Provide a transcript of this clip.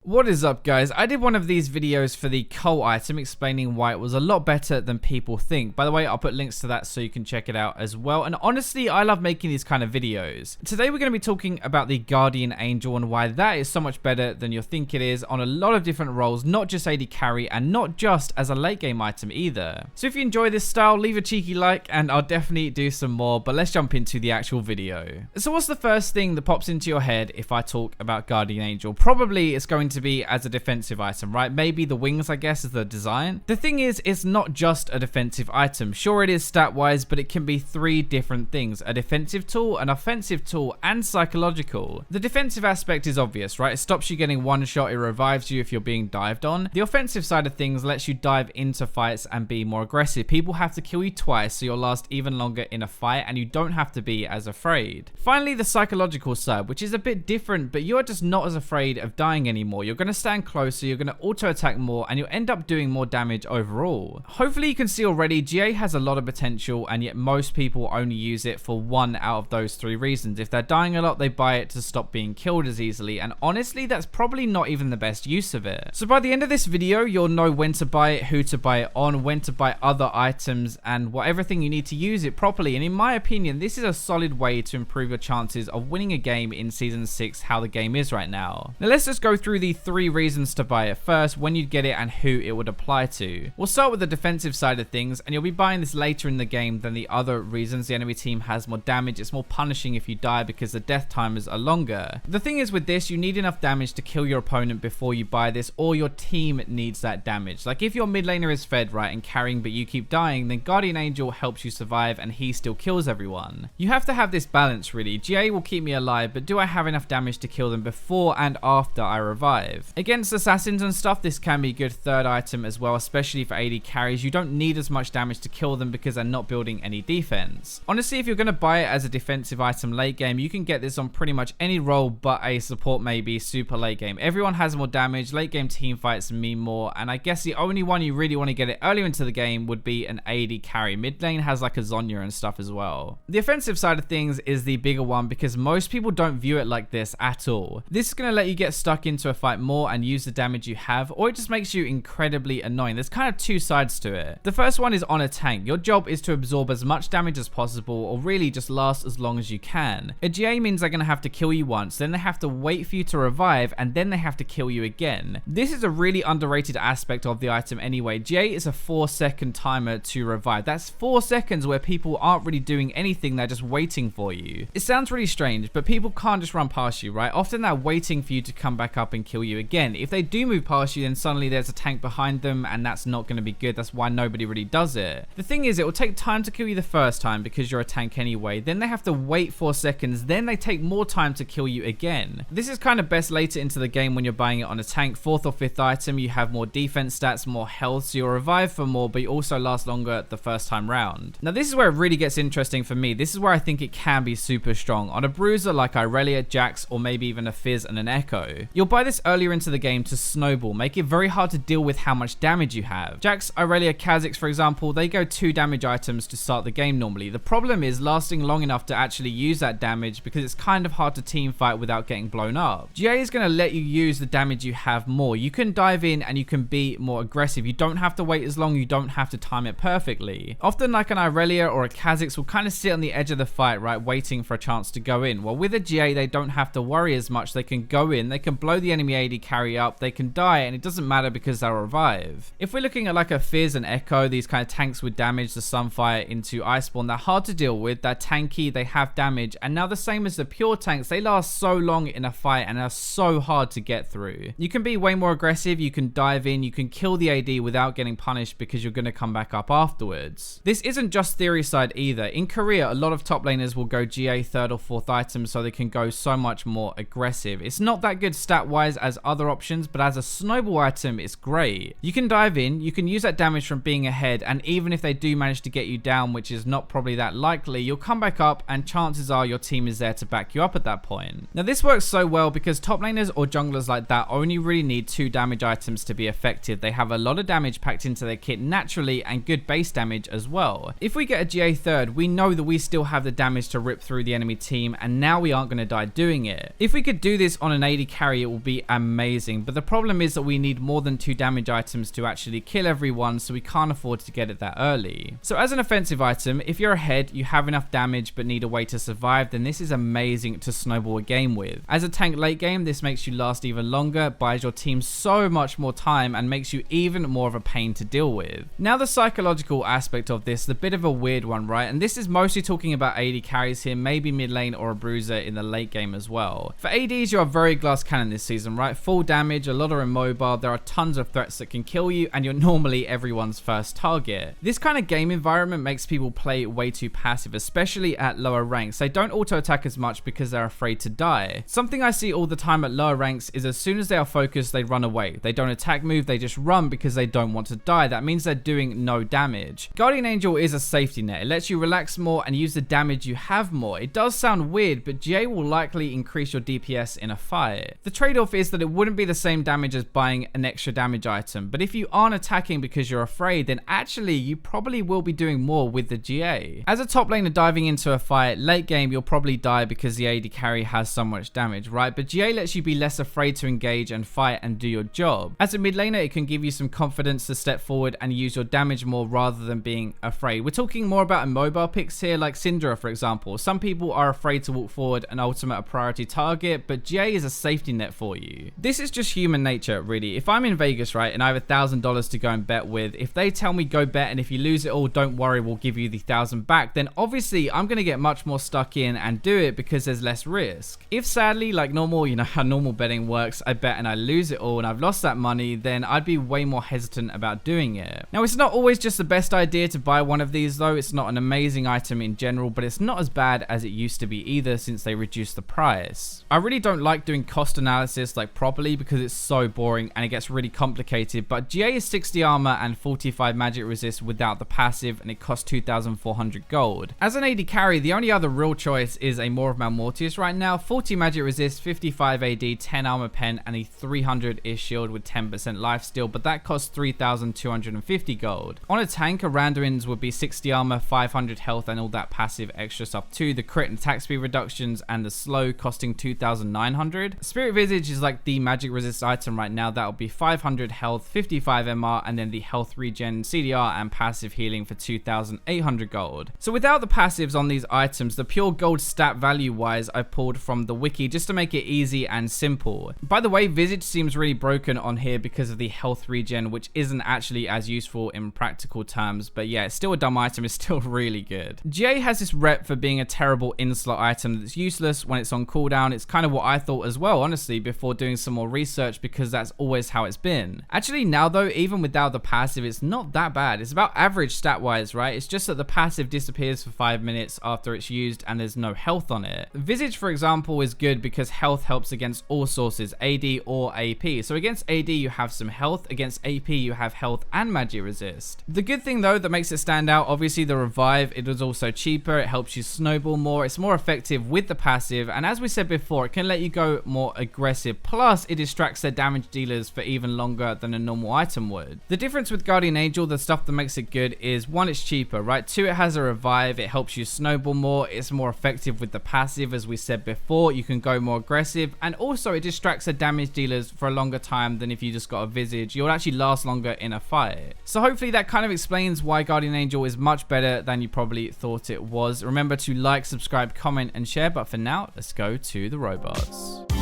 What is up, guys? I did one of these videos for the cult item explaining why it was a lot better than people think. By the way, I'll put links to that so you can check it out as well. And honestly, I love making these kind of videos. Today, we're going to be talking about the Guardian Angel and why that is so much better than you think it is on a lot of different roles, not just AD carry and not just as a late game item either. So if you enjoy this style, leave a cheeky like and I'll definitely do some more, but let's jump into the actual video. So what's the first thing that pops into your head if I talk about Guardian Angel? Probably it's going to be as a defensive item, right? Maybe the wings, I guess, is the design. The thing is, it's not just a defensive item. Sure, it is stat-wise, but it can be three different things: a defensive tool, an offensive tool, and psychological. The defensive aspect is obvious, right? It stops you getting one shot, it revives you if you're being dived on. The offensive side of things lets you dive into fights and be more aggressive. People have to kill you twice, so you'll last even longer in a fight, and you don't have to be as afraid. Finally, the psychological side, which is a bit different, but you're just not as afraid of dying anymore. You're going to stand closer, you're going to auto attack more, and you'll end up doing more damage overall. Hopefully you can see already, GA has a lot of potential, and yet most people only use it for one out of those three reasons. If they're dying a lot, they buy it to stop being killed as easily, and honestly, that's probably not even the best use of it. So by the end of this video, you'll know when to buy it, who to buy it on, when to buy other items, and everything you need to use it properly. And in my opinion, this is a solid way to improve your chances of winning a game in Season 6, how the game is right now. Now let's just go through the three reasons to buy it first, when you'd get it, and who it would apply to. We'll start with the defensive side of things, and you'll be buying this later in the game than the other reasons. The enemy team has more damage, it's more punishing if you die because the death timers are longer. The thing is with this, you need enough damage to kill your opponent before you buy this, or your team needs that damage. Like if your mid laner is fed right and carrying but you keep dying, then Guardian Angel helps you survive and he still kills everyone. You have to have this balance really. GA will keep me alive, but do I have enough damage to kill them before and after I revive? Against assassins and stuff, this can be a good third item as well, especially for AD carries. You don't need as much damage to kill them because they're not building any defense. Honestly, if you're going to buy it as a defensive item late game, you can get this on pretty much any role but a support, maybe super late game. Everyone has more damage, late game team fights mean more, and I guess the only one you really want to get it earlier into the game would be an AD carry. Mid lane has like a Zonya and stuff as well. The offensive side of things is the bigger one because most people don't view it like this at all. This is going to let you get stuck into a fight more and use the damage you have, or it just makes you incredibly annoying. There's kind of two sides to it. The first one is on a tank. Your job is to absorb as much damage as possible, or really just last as long as you can. A GA means they're going to have to kill you once, then they have to wait for you to revive, and then they have to kill you again. This is a really underrated aspect of the item anyway. GA is a 4-second timer to revive. That's 4 seconds where people aren't really doing anything, they're just waiting for you. It sounds really strange, but people can't just run past you, right? Often they're waiting for you to come back up and kill you again. If they do move past you, then suddenly there's a tank behind them, and that's not going to be good. That's why nobody really does it. The thing is, it will take time to kill you the first time because you're a tank anyway. Then they have to wait 4 seconds. Then they take more time to kill you again. This is kind of best later into the game when you're buying it on a tank. 4th or 5th item, you have more defense stats, more health, so you'll revive for more, but you also last longer the first time round. Now this is where it really gets interesting for me. This is where I think it can be super strong. On a bruiser like Irelia, Jax, or maybe even a Fizz and an Echo, you'll buy this earlier into the game to snowball, make it very hard to deal with how much damage you have. Jax, Irelia, Kha'Zix, for example, they go 2 damage items to start the game normally. The problem is lasting long enough to actually use that damage because it's kind of hard to team fight without getting blown up. GA is going to let you use the damage you have more. You can dive in and you can be more aggressive. You don't have to wait as long, you don't have to time it perfectly. Often like an Irelia or a Kha'Zix will kind of sit on the edge of the fight, right, waiting for a chance to go in. Well, with a GA, they don't have to worry as much. They can go in, they can blow the enemy AD carry up, they can die, and it doesn't matter because they'll revive. If we're looking at like a Fizz and Echo, these kind of tanks with damage, the Sunfire into Iceborne, they're hard to deal with, they're tanky, they have damage, and now the same as the pure tanks, they last so long in a fight and are so hard to get through. You can be way more aggressive, you can dive in, you can kill the AD without getting punished because you're going to come back up afterwards. This isn't just theory side either. In Korea, a lot of top laners will go GA 3rd or 4th item so they can go so much more aggressive. It's not that good stat wise as other options, but as a snowball item, it's great. You can dive in, you can use that damage from being ahead, and even if they do manage to get you down, which is not probably that likely, you'll come back up and chances are your team is there to back you up at that point. Now this works so well because top laners or junglers like that only really need 2 damage items to be effective. They have a lot of damage packed into their kit naturally and good base damage as well. If we get a GA 3rd, we know that we still have the damage to rip through the enemy team, and now we aren't going to die doing it. If we could do this on an AD carry, it will be amazing, but the problem is that we need more than 2 damage items to actually kill everyone, so we can't afford to get it that early. So as an offensive item, if you're ahead, you have enough damage but need a way to survive, then this is amazing to snowball a game with. As a tank late game, this makes you last even longer, buys your team so much more time, and makes you even more of a pain to deal with. Now the psychological aspect of this is a bit of a weird one, right? And this is mostly talking about AD carries here, maybe mid lane or a bruiser in the late game as well. For ADs, you're a very glass cannon this season, right? Full damage, a lot are immobile, there are tons of threats that can kill you, and you're normally everyone's first target. This kind of game environment makes people play way too passive, especially at lower ranks. They don't auto attack as much because they're afraid to die. Something I see all the time at lower ranks is as soon as they are focused, they run away. They don't attack move, they just run because they don't want to die. That means they're doing no damage. Guardian Angel is a safety net. It lets you relax more and use the damage you have more. It does sound weird, but GA will likely increase your DPS in a fight. The trade-off is that it wouldn't be the same damage as buying an extra damage item, but if you aren't attacking because you're afraid, then actually you probably will be doing more with the GA. As a top laner diving into a fight, late game you'll probably die because the AD carry has so much damage, right? But GA lets you be less afraid to engage and fight and do your job. As a mid laner, it can give you some confidence to step forward and use your damage more rather than being afraid. We're talking more about immobile picks here, like Syndra for example. Some people are afraid to walk forward and ultimate a priority target, but GA is a safety net for you. This is just human nature, really. If I'm in Vegas, right, and I have $1,000 to go and bet with, if they tell me go bet and if you lose it all, don't worry, we'll give you the 1,000 back, then obviously I'm going to get much more stuck in and do it because there's less risk. If sadly, like normal, you know how normal betting works, I bet and I lose it all and I've lost that money, then I'd be way more hesitant about doing it. Now, it's not always just the best idea to buy one of these though. It's not an amazing item in general, but it's not as bad as it used to be either since they reduced the price. I really don't like doing cost analysis like properly because it's so boring and it gets really complicated, but GA is 60 armor and 45 magic resist without the passive, and it costs 2,400 gold. As an AD carry, the only other real choice is a Maw of Malmortius right now. 40 magic resist, 55 AD, 10 armor pen, and a 300-ish shield with 10% lifesteal, but that costs 3,250 gold. On a tank, a Randuin's would be 60 armor, 500 health, and all that passive extra stuff too. The crit and attack speed reductions and the slow costing 2,900. Spirit Visage is like the magic resist item right now. That'll be 500 health, 55 MR, and then the health regen, CDR, and passive healing for 2,800 gold. So without the passives on these items, the pure gold stat value wise, I pulled from the wiki just to make it easy and simple. By the way, Visage seems really broken on here because of the health regen, which isn't actually as useful in practical terms, but yeah, it's still a dumb item. It's still really good. GA has this rep for being a terrible in-slot item that's useless when it's on cooldown. It's kind of what I thought as well, honestly, before doing some more research, because that's always how it's been. Actually, now though, even without the passive, it's not that bad. It's about average stat-wise, right? It's just that the passive disappears for 5 minutes after it's used and there's no health on it. Visage, for example, is good because health helps against all sources, AD or AP. So against AD, you have some health. Against AP, you have health and magic resist. The good thing though that makes it stand out, obviously the revive. It was also cheaper. It helps you snowball more. It's more effective with the passive, and as we said before, it can let you go more aggressive. Plus, it distracts their damage dealers for even longer than a normal item would. The difference with Guardian Angel, the stuff that makes it good, is 1, it's cheaper, right? 2, it has a revive. It helps you snowball more. It's more effective with the passive, as we said before. You can go more aggressive, and also it distracts the damage dealers for a longer time than if you just got a Visage. You'll actually last longer in a fight. So hopefully that kind of explains why Guardian Angel is much better than you probably thought it was. Remember to like, subscribe, comment, and share, but for now, let's go to the robots.